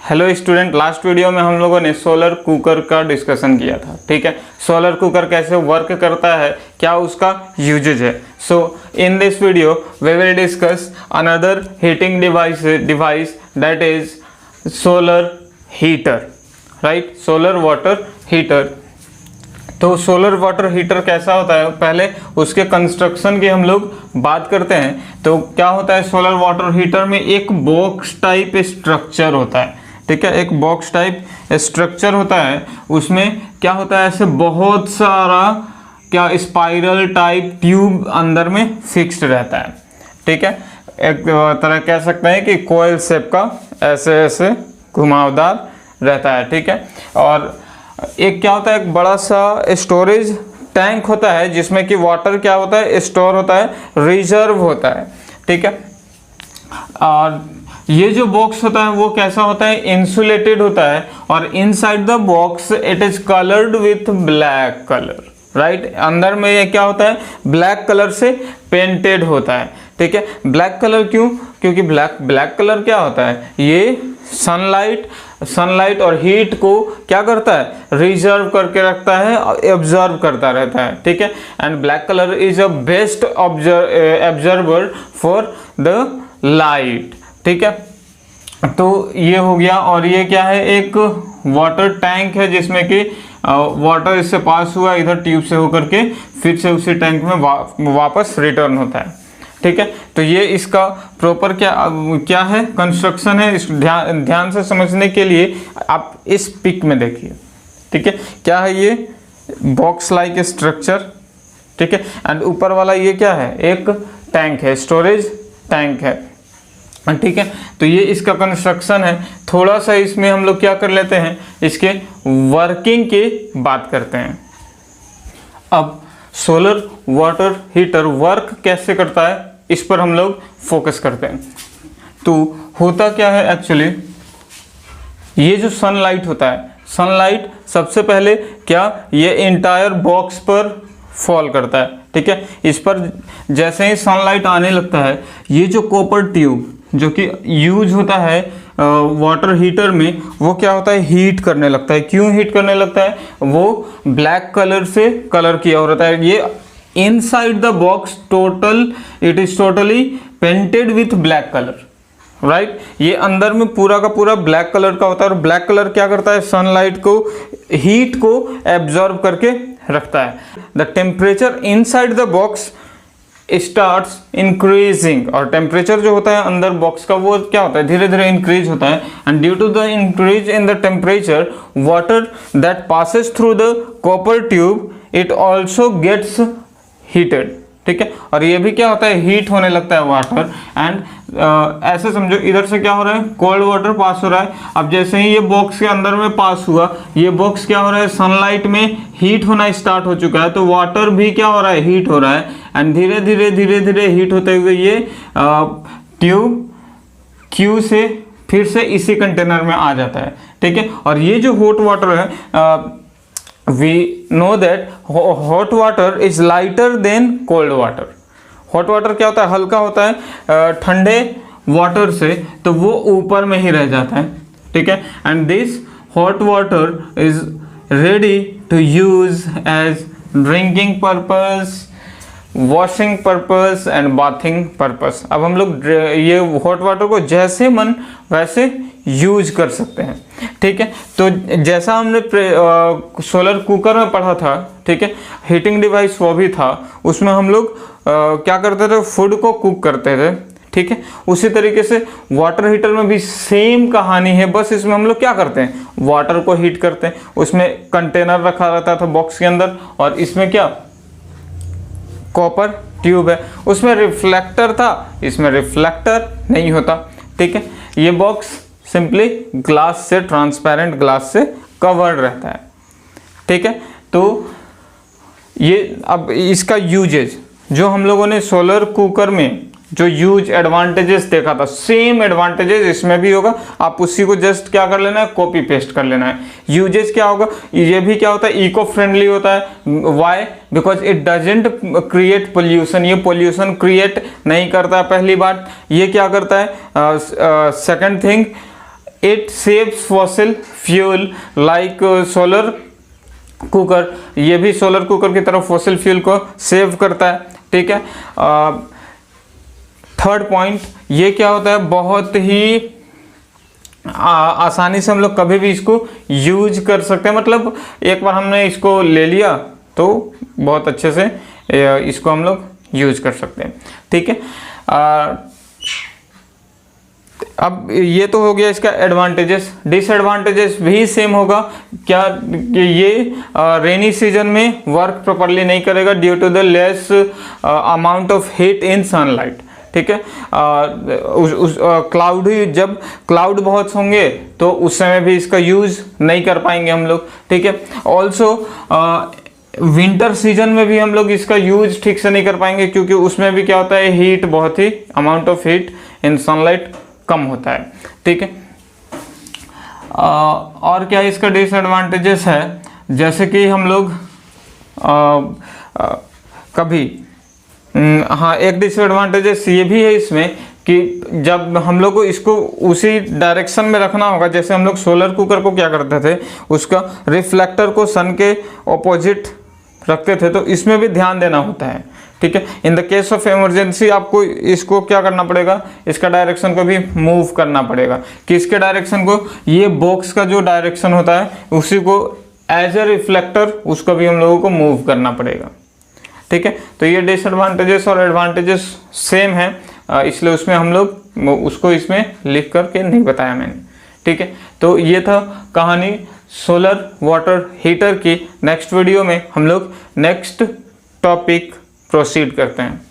Hello student, last video में हम लोगों ने सोलर कुकर का डिस्कशन किया था। ठीक है, सोलर कुकर कैसे वर्क करता है, क्या उसका यूजेज है। So in this video we will discuss another heating device that is solar heater, right, solar water heater. तो सोलर वाटर हीटर कैसा होता है, पहले उसके कंस्ट्रक्शन की हम लोग बात करते हैं। तो क्या होता है, सोलर वाटर हीटर में एक बॉक्स टाइप स्ट्रक्चर होता है। ठीक है, एक बॉक्स टाइप स्ट्रक्चर होता है। उसमें क्या होता है, ऐसे बहुत सारा क्या स्पाइरल टाइप ट्यूब अंदर में फिक्स्ड रहता है। ठीक है, एक तरह कह सकते हैं कि कोयल शेप का ऐसे ऐसे घुमावदार रहता है। ठीक है, और एक क्या होता है, एक बड़ा सा स्टोरेज टैंक होता है जिसमें कि वाटर क्या होता है, स्टोर होता है, रिजर्व होता है। ठीक है, और ये जो बॉक्स होता है वो कैसा होता है, इंसुलेटेड होता है, और inside the box it is coloured with black colour, right. अंदर में ये क्या होता है, ब्लैक कलर से पेंटेड होता है। ठीक है, ब्लैक कलर क्यों, क्योंकि ब्लैक कलर क्या होता है, ये सनलाइट और हीट को क्या करता है, रिजर्व करके रखता है और एब्जॉर्ब करता रहता है। ठीक है, and black colour is a best absorber for the light. ठीक है, तो ये हो गया। और ये क्या है, एक वाटर टैंक है जिसमें कि वाटर इससे पास हुआ इधर ट्यूब से होकर के फिर से उसी टैंक में वापस रिटर्न होता है। ठीक है, तो ये इसका प्रॉपर क्या है, कंस्ट्रक्शन है। इस ध्यान से समझने के लिए आप इस पिक में देखिए। ठीक है, क्या है, ये बॉक्स लाइक स्ट्रक्चर। ठीक है, एंड ऊपर वाला ये क्या है, एक टैंक है, स्टोरेज टैंक है। ठीक है, तो ये इसका कंस्ट्रक्शन है। थोड़ा सा इसमें हम लोग क्या कर लेते हैं, इसके वर्किंग की बात करते हैं। अब सोलर वाटर हीटर वर्क कैसे करता है, इस पर हम लोग फोकस करते हैं। तो होता क्या है एक्चुअली, ये जो सनलाइट होता है, सनलाइट सबसे पहले क्या, ये इंटायर बॉक्स पर फॉल करता है। ठीक है, इस पर जैसे ही सनलाइट आने लगता है, ये जो कॉपर ट्यूब जो कि यूज होता है वाटर हीटर में, वो क्या होता है, हीट करने लगता है। क्यों हीट करने लगता है, वो ब्लैक कलर से कलर किया होता है। ये inside the box it is totally painted with black colour, right. ये अंदर में पूरा का पूरा ब्लैक कलर का होता है, और ब्लैक कलर क्या करता है, सनलाइट को, हीट को एब्जॉर्ब करके रखता है। The temperature inside the box starts increasing, और टेम्परेचर जो होता है अंदर बॉक्स का वो क्या होता है, धीरे धीरे इंक्रीज होता है। And due to the increase in the temperature, water that passes through the copper tube it also gets heated. ठीक है, और ये भी क्या होता है, हीट होने लगता है वाटर। एंड ऐसे समझो, इधर से क्या हो रहा है, कोल्ड वाटर पास हो रहा है। अब जैसे ही ये बॉक्स के अंदर में पास हुआ, ये बॉक्स क्या हो रहा है, सनलाइट में हीट होना स्टार्ट हो चुका है, तो वाटर भी क्या हो रहा है, हीट हो रहा है। एंड धीरे धीरे हीट होते हुए ये ट्यूब क्यू से फिर से इसी कंटेनर में आ जाता है। ठीक है, और ये जो हॉट वाटर है, we know that hot water is lighter than cold water. hot water क्या होता है, हल्का होता है ठंडे वाटर से, तो वो ऊपर में ही रह जाता है। ठीक है, and this hot water is ready to use as drinking purpose, washing purpose and bathing purpose. अब हम लोग ये हॉट वाटर को जैसे मन वैसे यूज कर सकते हैं। ठीक है, तो जैसा हमने सोलर कुकर में पढ़ा था, ठीक है, हीटिंग डिवाइस वो भी था, उसमें हम लोग क्या करते थे, फूड को कुक करते थे। ठीक है, उसी तरीके से वाटर हीटर में भी सेम कहानी है, बस इसमें हम लोग क्या करते हैं, वाटर को हीट करते हैं। उसमें कंटेनर रखा रहता था बॉक्स के अंदर, और इसमें क्या, कॉपर ट्यूब है, उसमें रिफ्लेक्टर था, इसमें रिफ्लेक्टर नहीं होता। ठीक है, ये बॉक्स सिंपली ग्लास से, ट्रांसपेरेंट ग्लास से कवर्ड रहता है। ठीक है, तो ये अब इसका यूजेज जो हम लोगों ने सोलर कुकर में जो यूज एडवांटेजेस देखा था, सेम एडवांटेजेस इसमें भी होगा। आप उसी को जस्ट क्या कर लेना है, कॉपी पेस्ट कर लेना है। यूजेस क्या होगा, ये भी क्या होता है, इको फ्रेंडली होता है। Why, because it doesn't create pollution, ये पोल्यूशन क्रिएट नहीं करता। पहली बात ये क्या करता है। Second thing, it saves fossil fuel like solar cooker, ये भी सोलर कुकर की तरफ फॉसिल फ्यूल को सेव करता है, ठीक है। थर्ड पॉइंट, ये क्या होता है, बहुत ही आसानी से हम लोग कभी भी इसको यूज कर सकते हैं, मतलब एक बार हमने इसको ले लिया तो बहुत अच्छे से इसको हम लोग यूज कर सकते हैं, ठीक है। अब ये तो हो गया इसका एडवांटेजेस। डिसएडवांटेजेस भी सेम होगा क्या, कि ये रेनी सीजन में वर्क प्रॉपरली नहीं करेगा due to the less amount of heat in sunlight, ठीक है। क्लाउड ही, जब क्लाउड बहुत होंगे तो उस समय भी इसका यूज नहीं कर पाएंगे हम लोग, ठीक है। ऑल्सो विंटर सीजन में भी हम लोग इसका यूज ठीक से नहीं कर पाएंगे, क्योंकि उसमें भी क्या होता है, हीट, बहुत ही amount of heat in sunlight कम होता है, ठीक है। और क्या इसका डिसएडवांटेजेस है, जैसे कि हम लोग कभी हाँ, एक डिसएडवांटेजेस ये भी है इसमें कि जब हम लोग को इसको उसी डायरेक्शन में रखना होगा, जैसे हम लोग सोलर कुकर को क्या करते थे, उसका रिफ्लेक्टर को सन के ऑपोजिट रखते थे, तो इसमें भी ध्यान देना होता है, ठीक है। In the case of emergency आपको इसको क्या करना पड़ेगा, इसका डायरेक्शन को भी मूव करना पड़ेगा, कि इसके डायरेक्शन को, ये बॉक्स का जो डायरेक्शन होता है उसी को एज ए रिफ्लेक्टर उसको भी हम लोगों को मूव करना पड़ेगा, ठीक है। तो ये डिसएडवांटेजेस और एडवांटेजेस सेम है, इसलिए उसमें हम लोग उसको इसमें लिख करके नहीं बताया मैंने, ठीक है। तो ये था कहानी सोलर वाटर हीटर की। नेक्स्ट वीडियो में हम लोग नेक्स्ट टॉपिक प्रोसीड करते हैं।